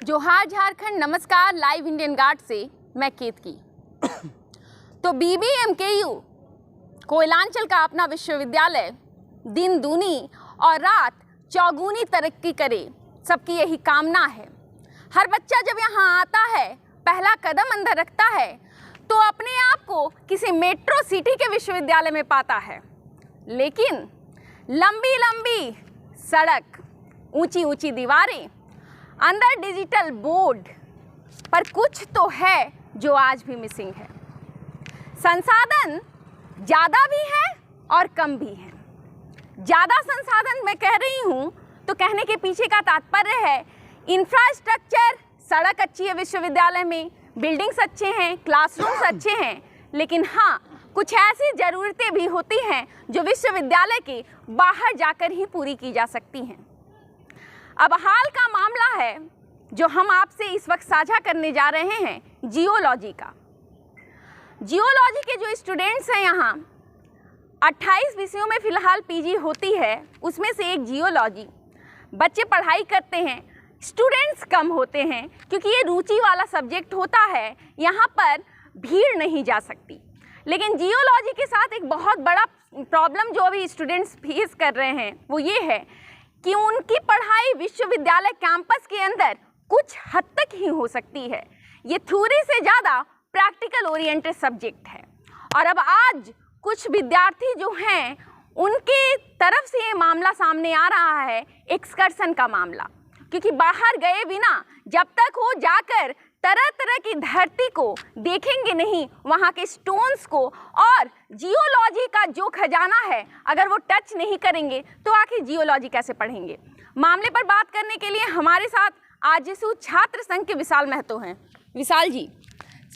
जोहार झारखंड, नमस्कार। Live Indian guard से मैं केतकी। तो BBMKU कोयलांचल का अपना विश्वविद्यालय दिन दूनी और रात चौगुनी तरक्की करे, सबकी यही कामना है। हर बच्चा जब यहाँ आता है, पहला कदम अंदर रखता है, तो अपने आप को किसी मेट्रो सिटी के विश्वविद्यालय में पाता है। लेकिन लंबी लंबी सड़क, ऊंची ऊंची दीवारें, अंदर डिजिटल बोर्ड, पर कुछ तो है जो आज भी मिसिंग है। संसाधन ज़्यादा भी है और कम भी है। ज़्यादा संसाधन मैं कह रही हूँ तो कहने के पीछे का तात्पर्य है इंफ्रास्ट्रक्चर, सड़क अच्छी है विश्वविद्यालय में, बिल्डिंग्स अच्छे हैं, क्लासरूम्स अच्छे हैं, लेकिन हाँ, कुछ ऐसी ज़रूरतें भी होती हैं जो विश्वविद्यालय के बाहर जाकर ही पूरी की जा सकती हैं। अब हाल का मामला है जो हम आपसे इस वक्त साझा करने जा रहे हैं, जियोलॉजी का। जियोलॉजी के जो स्टूडेंट्स हैं यहाँ, 28 विषयों में फ़िलहाल पीजी होती है, उसमें से एक जियोलॉजी। बच्चे पढ़ाई करते हैं, स्टूडेंट्स कम होते हैं क्योंकि ये रुचि वाला सब्जेक्ट होता है, यहाँ पर भीड़ नहीं जा सकती। लेकिन जियोलॉजी के साथ एक बहुत बड़ा प्रॉब्लम जो अभी स्टूडेंट्स फेस कर रहे हैं वो ये है कि उनकी पढ़ाई विश्वविद्यालय कैंपस के अंदर कुछ हद तक ही हो सकती है। ये थ्योरी से ज़्यादा प्रैक्टिकल ओरिएंटेड सब्जेक्ट है। और अब आज कुछ विद्यार्थी जो हैं उनके तरफ से ये मामला सामने आ रहा है, एक्सकर्सन का मामला, क्योंकि बाहर गए बिना जब तक वो जाकर तरह तरह की धरती को देखेंगे नहीं, वहाँ के स्टोन्स को और जियोलॉजी का जो खजाना है, अगर वो टच नहीं करेंगे तो आखिर जियोलॉजी कैसे पढ़ेंगे। मामले पर बात करने के लिए हमारे साथ आजसू छात्र संघ के विशाल महतो हैं। विशाल जी,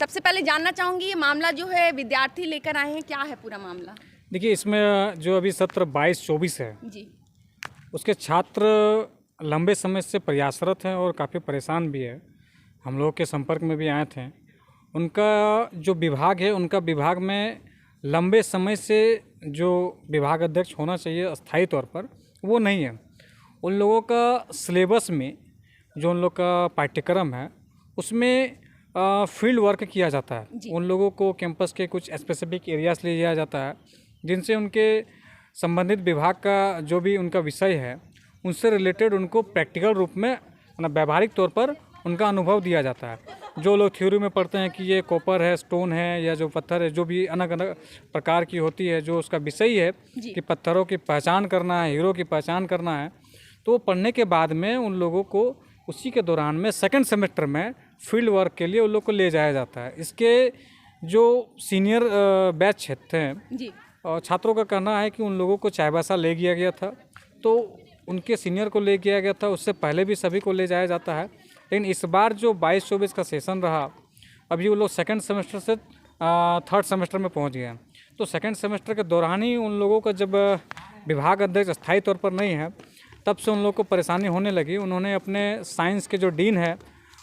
सबसे पहले जानना चाहूँगी, ये मामला जो है विद्यार्थी लेकर आए हैं, क्या है पूरा मामला? देखिए, इसमें जो अभी सत्र 22-24 है जी, उसके छात्र लंबे समय से प्रयासरत हैं और काफ़ी परेशान भी है। हम लोग के संपर्क में भी आए थे। उनका जो विभाग है, उनका विभाग में लंबे समय से जो विभाग अध्यक्ष होना चाहिए अस्थायी तौर पर, वो नहीं है। उन लोगों का सिलेबस में जो उन लोग का पाठ्यक्रम है उसमें फील्ड वर्क किया जाता है। उन लोगों को कैंपस के कुछ स्पेसिफिक एरियाज ले जाया जाता है जिनसे उनके संबंधित विभाग का जो भी उनका विषय है उनसे रिलेटेड उनको प्रैक्टिकल रूप में, व्यावहारिक तौर पर उनका अनुभव दिया जाता है। जो लोग थ्योरी में पढ़ते हैं कि ये कॉपर है, स्टोन है, या जो पत्थर है, जो भी अलग अलग प्रकार की होती है, जो उसका विषय है कि पत्थरों की पहचान करना है, हीरो की पहचान करना है, तो पढ़ने के बाद में उन लोगों को उसी के दौरान में सेकंड सेमेस्टर में फील्ड वर्क के लिए उन लोग को ले जाया जाता है। इसके जो सीनियर बैच थे और छात्रों का कहना है कि उन लोगों को चाईबासा ले गया था, तो उनके सीनियर को ले गया गया था, उससे पहले भी सभी को ले जाया जाता है। लेकिन इस बार जो 22-24 का सेशन रहा, अभी वो लोग सेकंड सेमेस्टर से थर्ड सेमेस्टर में पहुंच गए हैं। तो सेकंड सेमेस्टर के दौरान ही उन लोगों का जब विभाग अध्यक्ष अस्थायी तौर पर नहीं है, तब से उन लोगों को परेशानी होने लगी। उन्होंने अपने साइंस के जो डीन है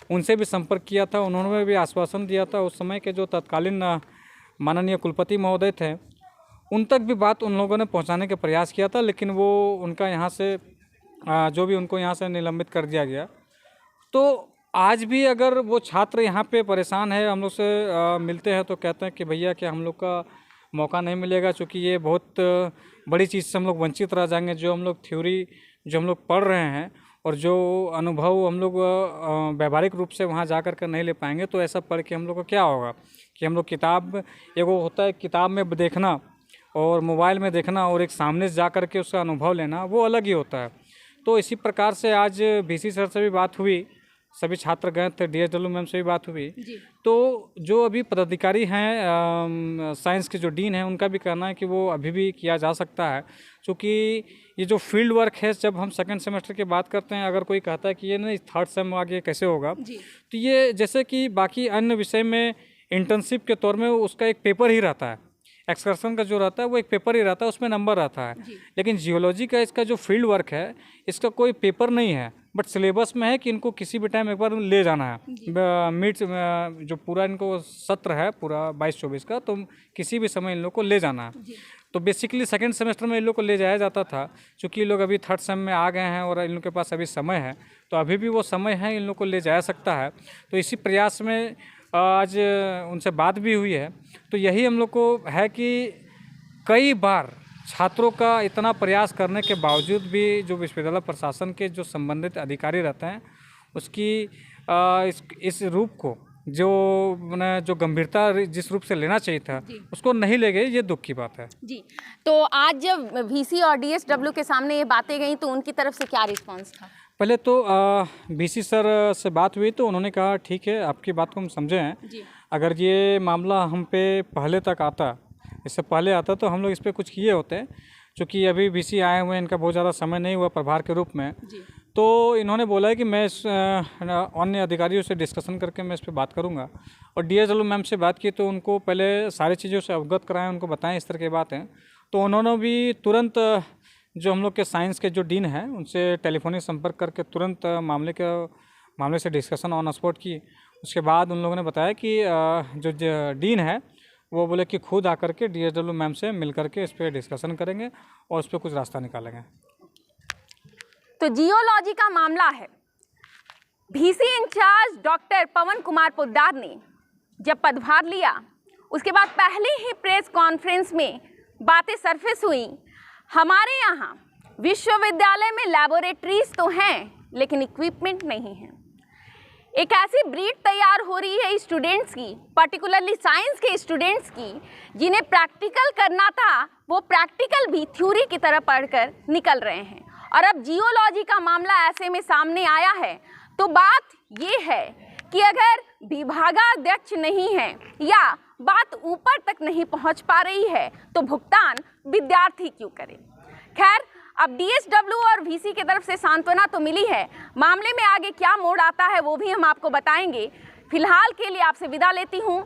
उनसे भी संपर्क किया था, उन्होंने भी आश्वासन दिया था। उस समय के जो तत्कालीन माननीय कुलपति महोदय थे, उन तक भी बात उन लोगों ने पहुँचाने का प्रयास किया था, लेकिन वो उनका यहाँ से जो भी उनको यहाँ से निलंबित कर दिया गया। तो आज भी अगर वो छात्र यहाँ पे परेशान है, हम लोग से मिलते हैं तो कहते हैं कि भैया क्या हम लोग का मौका नहीं मिलेगा, क्योंकि ये बहुत बड़ी चीज़ से हम लोग वंचित रह जाएंगे। जो हम लोग थ्योरी जो हम लोग पढ़ रहे हैं और जो अनुभव हम लोग व्यावहारिक रूप से वहाँ जा कर नहीं ले पाएंगे, तो ऐसा पढ़ के हम लोग को क्या होगा कि हम लोग किताब, एगो होता है किताब में देखना और मोबाइल में देखना और एक सामने से जा कर के उसका अनुभव लेना, वो अलग ही होता है। तो इसी प्रकार से आज VC सर से भी बात हुई, सभी छात्र गए थे, DSW मैम से भी बात हुई। तो जो अभी पदाधिकारी हैं, साइंस के जो डीन हैं, उनका भी कहना है कि वो अभी भी किया जा सकता है, क्योंकि ये जो फील्ड वर्क है, जब हम सेकंड सेमेस्टर की बात करते हैं, अगर कोई कहता है कि ये नहीं थर्ड सेम आगे कैसे होगा, तो ये जैसे कि बाकी अन्य विषय में इंटर्नशिप के तौर में उसका एक पेपर ही रहता है, एक्सकर्सन का जो रहता है वो एक पेपर ही रहता है, उसमें नंबर रहता है। लेकिन जियोलॉजी का इसका जो फील्ड वर्क है, इसका कोई पेपर नहीं है, बट सिलेबस में है कि इनको किसी भी टाइम एक बार ले जाना है। मिड जो पूरा इनको सत्र है पूरा 22-24 का, तो किसी भी समय इन लोग को ले जाना है। तो बेसिकली सेकंड सेमेस्टर में इन लोग को ले जाया जाता था, क्योंकि ये लोग अभी थर्ड सेम में आ गए हैं और इन लोग के पास अभी समय है, तो अभी भी वो समय है, इन लोग को ले जाया सकता है। तो इसी प्रयास में आज उनसे बात भी हुई है। तो यही हम लोग को है कि कई बार छात्रों का इतना प्रयास करने के बावजूद भी जो विश्वविद्यालय प्रशासन के जो संबंधित अधिकारी रहते हैं उसकी इस रूप को जो गंभीरता जिस रूप से लेना चाहिए था उसको नहीं ले गए, ये दुख की बात है जी। तो आज जब वीसी और डीएसडब्ल्यू के सामने ये बातें गई तो उनकी तरफ से क्या रिस्पांस था? पहले तो वीसी सर से बात हुई तो उन्होंने कहा ठीक है, आपकी बात को हम समझे हैं जी। अगर ये मामला हम पे पहले तक आता, इससे पहले आता तो हम लोग इस पर कुछ किए होते, क्योंकि अभी वीसी आए हुए हैं, इनका बहुत ज़्यादा समय नहीं हुआ प्रभार के रूप में जी। तो इन्होंने बोला है कि मैं अन्य अधिकारियों से डिस्कशन करके मैं इस पर बात करूंगा। और डीएसडब्ल्यू मैम से बात की तो उनको पहले सारी चीज़ों से अवगत कराएं, उनको बताएं इस तरह की बात है। तो उन्होंने भी तुरंत जो हम लोग के साइंस के जो डीन हैं उनसे टेलीफोनिक संपर्क करके तुरंत मामले से डिस्कशन ऑन स्पॉट की। उसके बाद उन लोगों ने बताया कि जो डीन है वो बोले कि खुद आकर के डीएसडब्ल्यू मैम से मिल करके इस पर डिस्कशन करेंगे और उस पर कुछ रास्ता निकालेंगे। तो जियोलॉजी का मामला है। वीसी इंचार्ज डॉक्टर पवन कुमार पोद्दार ने जब पदभार लिया उसके बाद पहले ही प्रेस कॉन्फ्रेंस में बातें सरफेस हुई, हमारे यहाँ विश्वविद्यालय में लैबोरेटरीज तो हैं लेकिन इक्विपमेंट नहीं है। एक ऐसी ब्रीड तैयार हो रही है स्टूडेंट्स की, पर्टिकुलरली साइंस के स्टूडेंट्स की, जिन्हें प्रैक्टिकल करना था वो प्रैक्टिकल भी थ्योरी की तरह पढ़कर निकल रहे हैं। और अब जियोलॉजी का मामला ऐसे में सामने आया है तो बात ये है कि अगर विभागाध्यक्ष नहीं है या बात ऊपर तक नहीं पहुंच पा रही है तो भुगतान विद्यार्थी क्यों करे। खैर, अब डीएसडब्ल्यू और वीसी की तरफ से सांत्वना तो मिली है, मामले में आगे क्या मोड़ आता है वो भी हम आपको बताएंगे। फिलहाल के लिए आपसे विदा लेती हूँ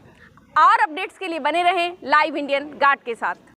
और अपडेट्स के लिए बने रहें लाइव इंडियन गार्ड के साथ।